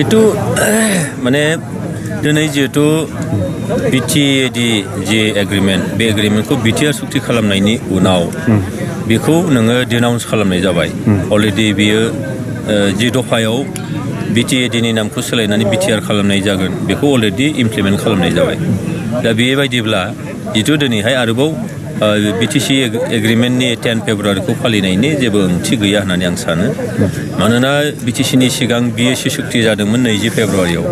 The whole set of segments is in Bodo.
बेथ' माने दिनै जिहेतु बिटिएडि जे एग्रिमेन्ट बे एग्रिमेन्टखौ बिटिआर सुक्ति खालामनायनि उनाव बेखौ नोङो डिनाउन्स खालामनाय जाबाय अलरेडि बियो जि दफायाव बिटिएडिनि नामखौ सोलायनानै बिटिआर खालामनाय जागोन बेखौ अलरेडि इमप्लिमेन्ट खालामनाय जाबाय दा बेबायदिब्ला जिथु दिनैहाय आरोबाव बिटिसि एग्रिमेन्टनि 10 फेब्रुवारिखौ फालिनायनि जेबो ओंथि गैया होननानै आं सानो मानोना बिटिसिनि सिगां बिएसि सुक्ति जादोंमोन 20 फेब्रुवारियाव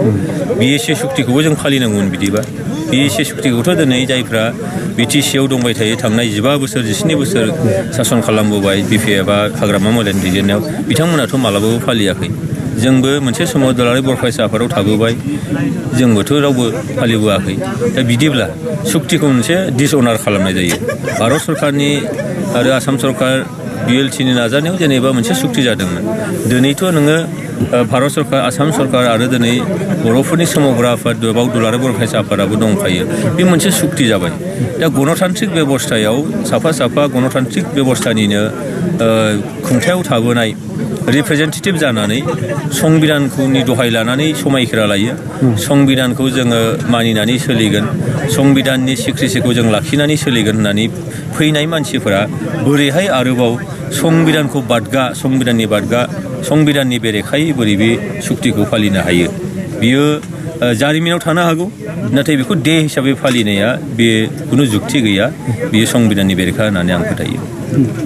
बिएसि सुक्तिखौबो जों फालिनांगौमोन बिदिबा बिएसि सुक्तिखौथ' दिनै जायफ्रा बिटिसिआव दंबाय थायो थांनाय 15 बोसोर 17 बोसोर सासन खालामबोबाय बिपिएफआ हाग्रामा मोदायनि दैदेननायाव बिथांमोनाथ' मालाबाबो फालियाखै जोंबो मोनसे समाव दुलाराय बर' फरायसा आफादाव थाबोबाय जोंबोथ' रावबो फालिबोआखै दा बिदिब्ला सुक्तिखौ मोनसे डिसअनार खालामनाय जायो भारत सरकारनि आरो आसाम सरकार बिएलटिनि नाजानायाव जेनेबा मोनसे सुक्ति जादोंमोन दिनैथ' नोङो भारत सरकार आसाम सरकार आरो दिनै बर'फोरनि सोमावग्रा आफाद दुलाराय बर' फरायसा आफादाबो दंखायो बे मोनसे सुक्ति जाबाय दा गणतान्त्रिक बेबस्थायाव साफा साफा गणतान्त्रिक बेबस्थानिनो खुंथायाव थाबोनाय रिप्रेजेन्टेटिभ जानानै संबिधानखौनि दहाय लानानै समायखिरा लायो संबिधानखौ जोङो मानिनानै सोलिगोन संबिधाननि सिक्रेसिखौ जों लाखिनानै सोलिगोन होननानै फैनाय मानसिफोरा बोरैहाय आरोबाव संबिधानखौ संबिधाननि बेरेखायै बोरै बे सुक्तिखौ फालिनो हायो बियो जारिमिनाव थानो हागौ नाथाय बेखौ डे हिसाबै फालिनाया बे खुनु जुक्ति गैया बियो संबिधाननि बेरेखा होननानै आं फोथायो